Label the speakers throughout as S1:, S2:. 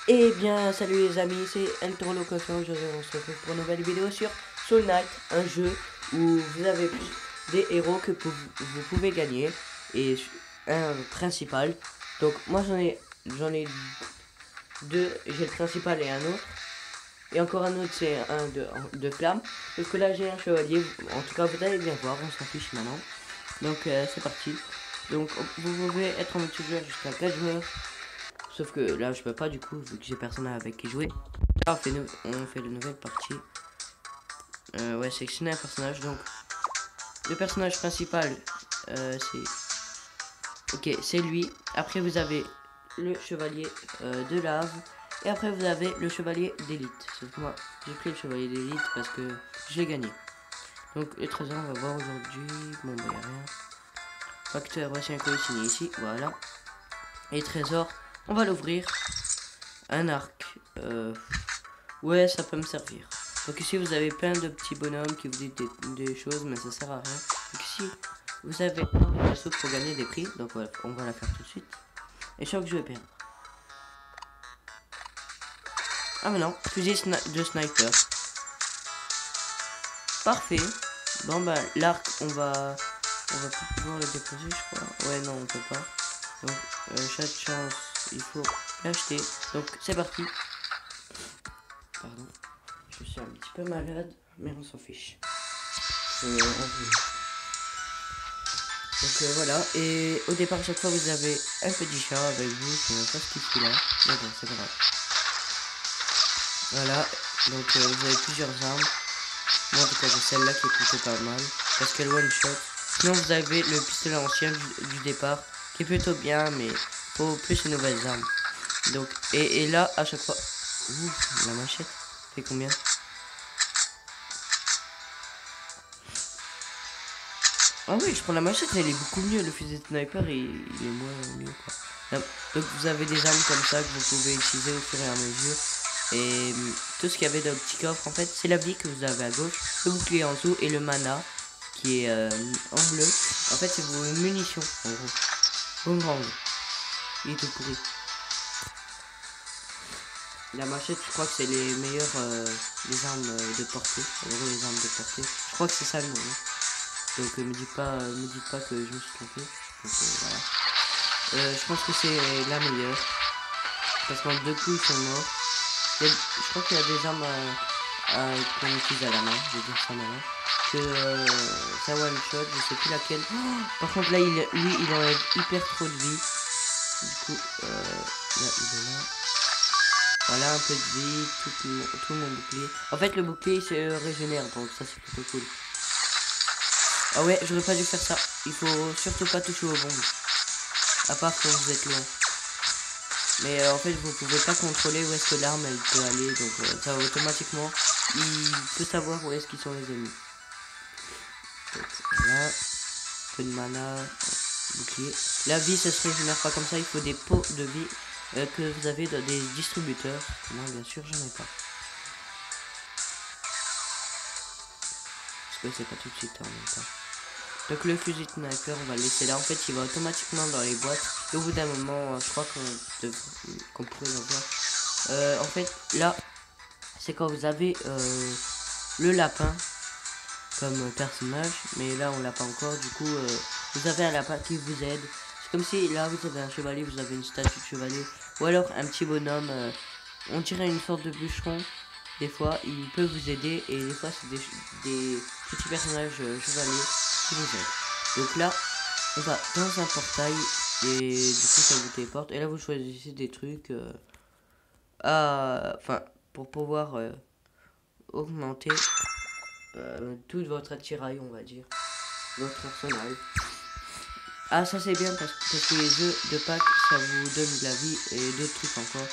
S1: Eh bien, salut les amis, c'est Interlocution. Aujourd'hui, on se retrouve pour une nouvelle vidéo sur Soul Knight, un jeu où vous avez des héros que vous pouvez gagner et un principal. Donc, moi j'en ai deux, j'ai le principal et un autre. Et encore un autre, c'est un de flamme. Parce que là, j'ai un chevalier. En tout cas, vous allez bien voir, on s'en fiche maintenant. Donc, c'est parti. Donc, vous pouvez être en multijoueur jusqu'à 4 joueurs. Sauf que là, je peux pas du coup, vu que j'ai personne avec qui jouer. Là, on fait de nouvelles parties. Ouais, sélectionner un personnage. Donc, le personnage principal, c'est. Ok, c'est lui. Après, vous avez le chevalier de lave. Et après, vous avez le chevalier d'élite. Sauf que moi, j'ai pris le chevalier d'élite parce que j'ai gagné. Donc, les trésors, on va voir aujourd'hui. Bon, bah, y'a rien. Facteur, voici un colis signé ici. Voilà. Et trésor, on va l'ouvrir. Un arc. Ouais, ça peut me servir. Donc ici, vous avez plein de petits bonhommes qui vous disent des choses, mais ça sert à rien. Donc ici, vous avez un réseau pour gagner des prix. Donc voilà, on va la faire tout de suite. Et je crois que je vais perdre. Ah mais non, fusil de sniper. Parfait. Bon bah l'arc, on va plus pouvoir le déposer, je crois. Ouais, non, on peut pas. Donc chaque chance, il faut l'acheter. Donc c'est parti. Pardon. Je suis un petit peu malade, mais on s'en fiche. Donc voilà, et au départ, chaque fois, vous avez un petit chat avec vous, je ne sais pas ce qu'il fout là, mais bon, c'est pas grave. Voilà, donc vous avez plusieurs armes. Moi, en tout cas, j'ai celle-là qui est plutôt pas mal, parce qu'elle one shot. Sinon, vous avez le pistolet ancien du départ, qui est plutôt bien, mais faut plus de nouvelles armes. Donc, et là, à chaque fois. Ouh, la machette, fait combien? Ah oui, je prends la machette, elle est beaucoup mieux. Le fusil de sniper, il est moins mieux, quoi. Donc vous avez des armes comme ça que vous pouvez utiliser au fur et à mesure. Et tout ce qu'il y avait dans le petit coffre, en fait, c'est la vie que vous avez à gauche, le bouclier en dessous et le mana qui est en bleu. En fait, c'est vos munitions, en gros. Boomerang. Il est tout pourri. La machette, je crois que c'est les meilleures les armes de portée. En gros, les armes de portée. Je crois que c'est ça le nom. Hein. Donc me dites pas que je me suis trompé. Donc voilà. Je pense que c'est la meilleure. Parce qu'en deux coups ils sont morts. Je crois qu'il y a des armes qu'on utilise à la main. Je vais dire ça maintenant. Que ça one shot, je sais plus laquelle. Oh, par contre là lui il enlève hyper trop de vie. Du coup là il est là. Voilà un peu de vie, tout mon bouclier. En fait le bouclier il se régénère, donc ça c'est plutôt cool. Ah ouais, j'aurais pas dû faire ça. Il faut surtout pas toucher aux bombes. À part quand vous êtes loin. Mais en fait, vous pouvez pas contrôler où est-ce que l'arme elle peut aller. Donc ça automatiquement, il peut savoir où est-ce qu'ils sont les ennemis. Donc, voilà. Peu de mana. Bouclier. La vie, ça se régénère pas comme ça. Il faut des pots de vie que vous avez dans des distributeurs. Non, bien sûr, j'en ai pas. Parce que c'est pas tout de suite en même temps. Donc le fusil de sniper, on va le laisser là. En fait, il va automatiquement dans les boîtes. Et au bout d'un moment, je crois qu'on pourrait le voir. En fait, là, c'est quand vous avez le lapin comme personnage. Mais là, on l'a pas encore. Du coup, vous avez un lapin qui vous aide. C'est comme si là, vous avez un chevalier, vous avez une statue de chevalier. Ou alors un petit bonhomme. On dirait une sorte de bûcheron. Des fois, il peut vous aider. Et des fois, c'est des petits personnages chevaliers. Donc là, on va dans un portail et du coup ça vous téléporte. Et là vous choisissez des trucs enfin pour pouvoir augmenter tout votre attirail, on va dire, votre arsenal. Ah ça c'est bien parce que les jeux de pack ça vous donne de la vie et d'autres trucs encore.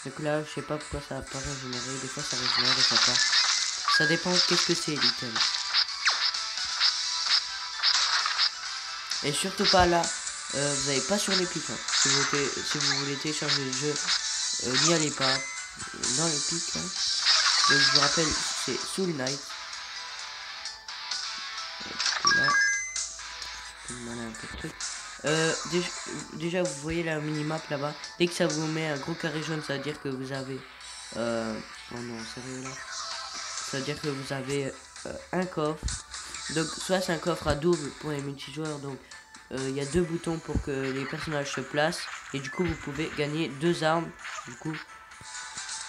S1: Donc là je sais pas pourquoi ça a pas régénéré, des fois ça régénère, des fois pas. Ça dépend qu'est-ce que c'est l'item. Et surtout pas là, vous n'allez pas sur les pics. Hein. Si vous voulez télécharger le jeu, n'y allez pas dans les pics. Hein. Donc je vous rappelle, c'est Soul Knight. Là, un peu de truc. Déjà, vous voyez la minimap là-bas. Dès que ça vous met un gros carré jaune, ça veut dire que vous avez... Oh non, sérieux là. Ça veut dire que vous avez un coffre. Donc, soit c'est un coffre à double pour les multijoueurs. Donc, il y a 2 boutons pour que les personnages se placent. Et du coup, vous pouvez gagner 2 armes. Du coup,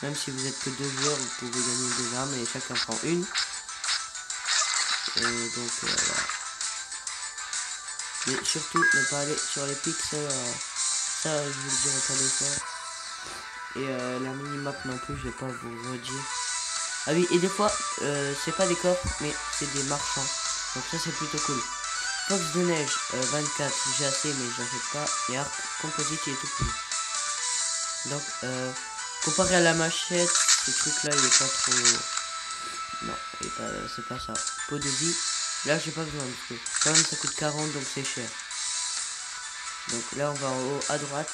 S1: même si vous êtes que 2 joueurs, vous pouvez gagner 2 armes et chacun prend une. Et donc, voilà. Mais surtout, ne pas aller sur les pixels. Ça, je vous le dirai pas deux fois. Et la minimap non plus, je vais pas vous redire. Ah oui, et des fois, c'est pas des coffres, mais c'est des marchands. Donc ça, c'est plutôt cool. Fox de neige, 24, j'ai assez, mais j'achète pas. Et arc composite, il est tout cool. Donc, comparé à la machette, ce truc-là, il est pas trop... Non, c'est pas ça. Pot de vie, là, j'ai pas besoin de peu. Quand même, ça coûte 40, donc c'est cher. Donc là, on va en haut à droite.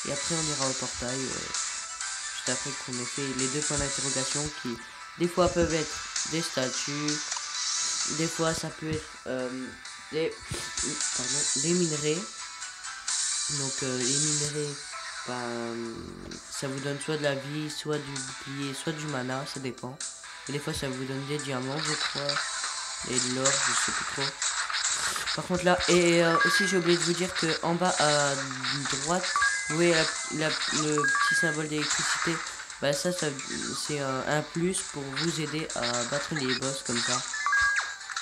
S1: Et après, on ira au portail. Juste après qu'on ait fait les 2 points d'interrogation qui, des fois, peuvent être des statues. Des fois, ça peut être des minerais. Donc, les minerais, ça vous donne soit de la vie, soit du bouclier, soit du mana, ça dépend. Et des fois, ça vous donne des diamants, je crois. Et de l'or, je sais plus trop. Par contre là, et aussi j'ai oublié de vous dire que en bas à droite, vous voyez le petit symbole d'électricité. Bah ça c'est un plus pour vous aider à battre les boss comme ça.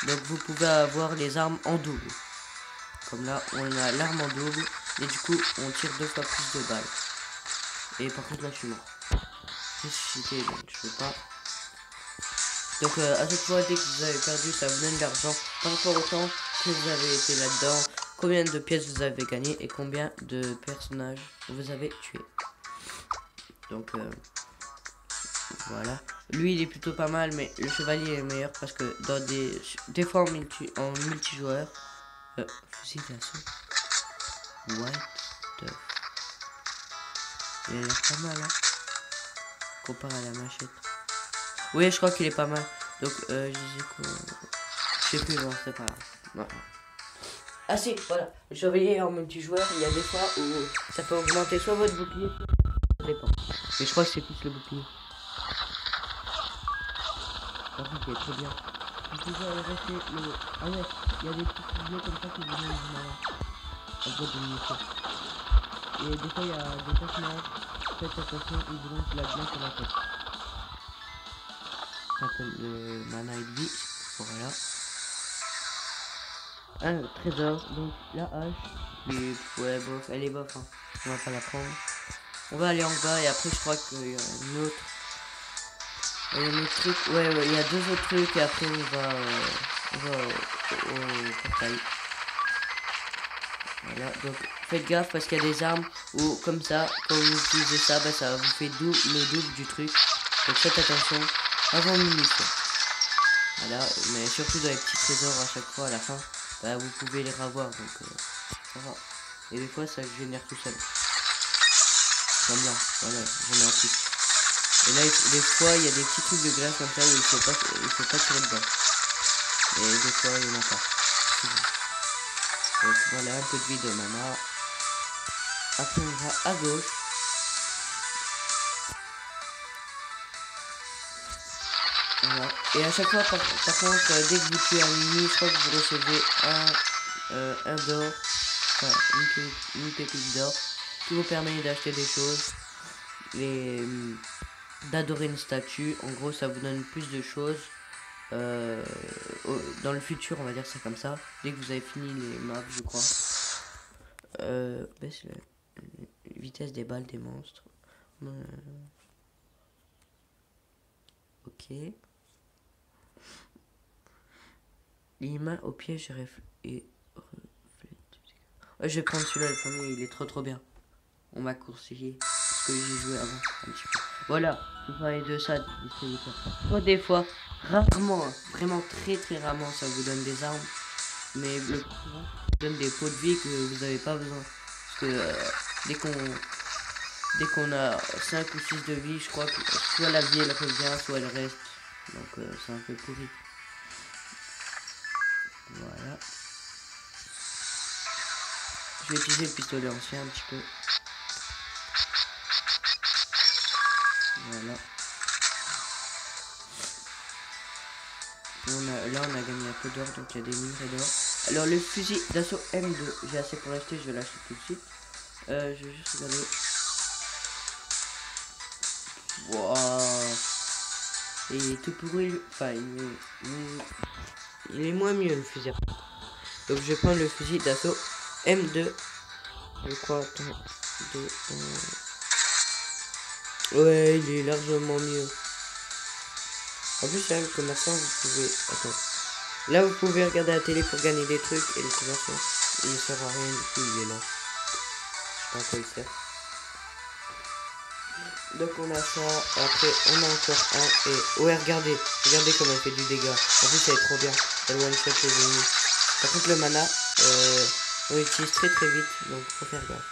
S1: Donc vous pouvez avoir les armes en double. Comme là, on a l'arme en double. Et du coup, on tire 2 fois plus de balles. Et par contre là, je suis mort. Ressuscité, donc je peux pas. Donc à chaque fois dès que vous avez perdu, ça vous donne de l'argent par rapport au temps que vous avez été là-dedans, combien de pièces vous avez gagné et combien de personnages vous avez tué. Donc voilà. Lui il est plutôt pas mal, mais le chevalier est meilleur parce que dans des fois en multijoueur, fusil d'assaut. What the... Il a l'air pas mal hein, comparé à la machette. Oui, je crois qu'il est pas mal. Donc, je disais quoi? Je sais plus, non, c'est pas grave. Non. Ah si, voilà. Le chevalier en multijoueur, il y a des fois où ça peut augmenter soit votre bouclier, ça dépend. Mais je crois que c'est plus le bouclier. Par contre, il est très bien. Vous pouvez rester le... Ah ouais, il y a des petits bleus comme ça qui vous donnent du malin. En gros, de munitions. Et des fois, il y a des personnages, faites attention, ils vous donnent de la glace sur la tête. Ça s'appelle le mana et de vie. Voilà. Un trésor, donc la hache. Mais ouais, bof, elle est bof, hein. On va pas la prendre. On va aller en bas et après, je crois qu'il y a une autre. Il y a un autre truc. Ouais, ouais, il y a 2 autres trucs et après, on va au portail. Voilà, donc faites gaffe parce qu'il y a des armes où, comme ça, quand vous utilisez ça, bah, ça vous fait le double du truc. Donc faites attention à vos munitions. Voilà, mais surtout dans les petits trésors à chaque fois à la fin, bah, vous pouvez les revoir, donc ça va. Et des fois ça génère tout seul. Comme là, voilà, j'en ai un plus. Et là, des fois il y a des petits trucs de glace comme ça où il faut pas tirer dedans. Et des fois il n'y en a pas. Donc voilà, un peu de vie de mana. Après on va à gauche. Voilà. Et à chaque fois, par contre, dès que vous tuez un ennemi, je crois que vous recevez un d'or, enfin une pépite d'or, qui vous permet d'acheter des choses, d'adorer une statue. En gros, ça vous donne plus de choses. Dans le futur, on va dire ça comme ça. Dès que vous avez fini les maps, je crois. Baisse la vitesse des balles des monstres. Ok. Les mains au piège et je vais prendre celui-là le premier, il est trop bien. On m'a conseillé parce que j'ai joué avant un petit peu. Voilà, je parlais de ça, distributeur. Des fois, rarement, vraiment très rarement, ça vous donne des armes. Mais le plus souvent, ça donne des pots de vie que vous n'avez pas besoin. Parce que dès qu'on a 5 ou 6 de vie, je crois que soit la vie elle revient, soit elle reste. Donc c'est un peu pourri. Voilà. vais utiliser le pistolet ancien un petit peu. Voilà. Là on a gagné un peu d'or, donc il y a des murs d'or. Alors le fusil d'assaut M2, j'ai assez pour l'acheter, je vais l'acheter tout de suite. Je vais juste regarder. Wow. Il est tout pourri, enfin il est moins mieux le fusil. Donc je vais prendre le fusil d'assaut M2. Je crois, attends, ouais, il est largement mieux. En plus, là, le commerçant, vous pouvez... Attends. Là, vous pouvez regarder la télé pour gagner des trucs. Et le commerçant, il ne sert à rien du tout, il est là. Je sais pas à quoi il sert. Donc, on a ça. Après, on a encore un. Et... Ouais, regardez. Regardez comment il fait du dégât. En plus, ça est trop bien. Elle one-shot les ennemis. Par contre, le mana, on l'utilise très très vite. Donc, faut faire gaffe.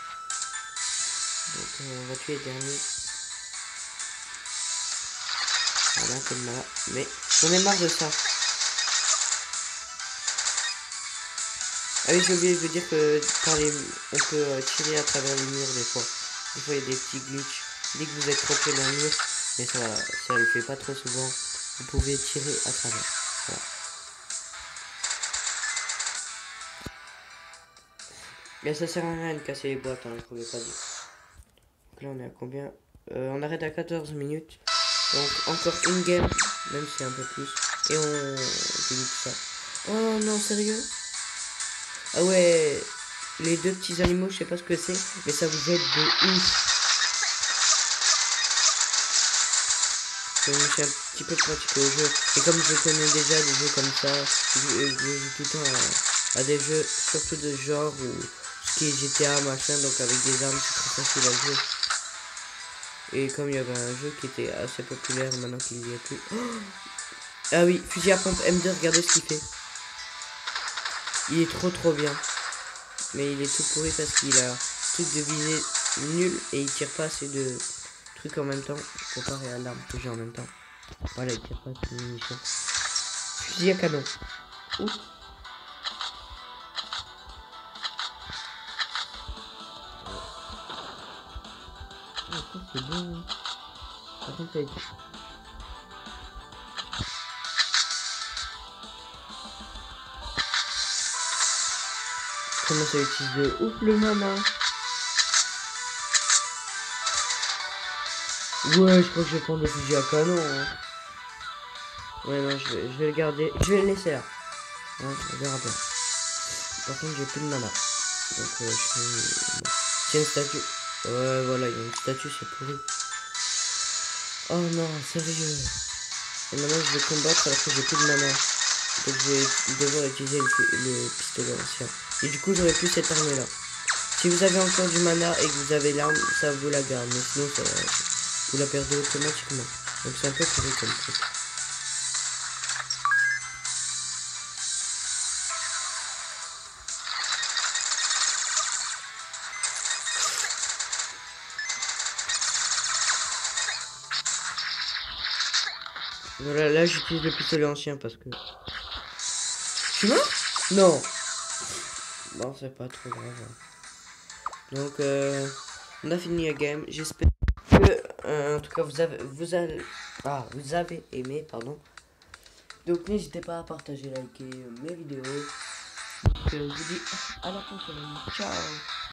S1: Donc, on va tuer les derniers. Voilà, comme là. Mais j'en ai marre de ça. Ah oui, j'ai oublié de dire que on peut tirer à travers les murs des fois. Des fois, il y a des petits glitches. Dès que vous êtes trop près d'un mur, mais ça le fait pas trop souvent, vous pouvez tirer à travers. Voilà. Mais ça sert à rien de casser les boîtes, hein, je pouvais pas dire. Donc là, on est à combien? On arrête à 14 minutes. Donc encore une game, même si c'est un peu plus. Et on finit tout ça. Oh non, sérieux? Ah ouais, les deux petits animaux, je sais pas ce que c'est, mais ça vous aide de ouf. Je me suis un petit peu pratiqué au jeu. Et comme je connais déjà des jeux comme ça, je joue tout le temps à des jeux, surtout de genre ou ce qui est GTA machin, donc avec des armes c'est très facile à jouer. Et comme il y avait un jeu qui était assez populaire maintenant qu'il n'y a plus. Oh, ah oui, fusil à pompe M2, regardez ce qu'il fait. Il est trop bien. Mais il est tout pourri parce qu'il a un truc de visée nul et il tire pas assez de trucs en même temps comparé à l'arme que j'ai en même temps. Voilà, il tire pas assez de munitions. Fusil à canon. Ouf. C'est bon. Par contre, ça a été... Comment ça utilise de ouf le mana. Ouais, je crois que je vais prendre le fusil à canon. Hein. Ouais, non, je vais le garder. Je vais le laisser là. Hein, on verra bien. Par contre, j'ai plus de mana. Donc, c'est une statue. Ouais, voilà, il y a une statue, c'est pourri. Oh non, sérieux. Et maintenant, je vais combattre alors que j'ai plus de mana. Donc, je vais devoir utiliser le pistolet ancien. Et du coup, j'aurai plus cette arme là. Si vous avez encore du mana et que vous avez l'arme, ça vous la garde. Mais sinon, ça, vous la perdez automatiquement. Donc, c'est un peu pourri comme truc. Voilà, là j'utilise le pistolet ancien parce que... Je suis mort? Non. Bon, c'est pas trop grave. Donc, on a fini la game. J'espère que, en tout cas, vous avez aimé, pardon. Donc, n'hésitez pas à partager, liker mes vidéos. Donc, je vous dis à la prochaine. Ciao.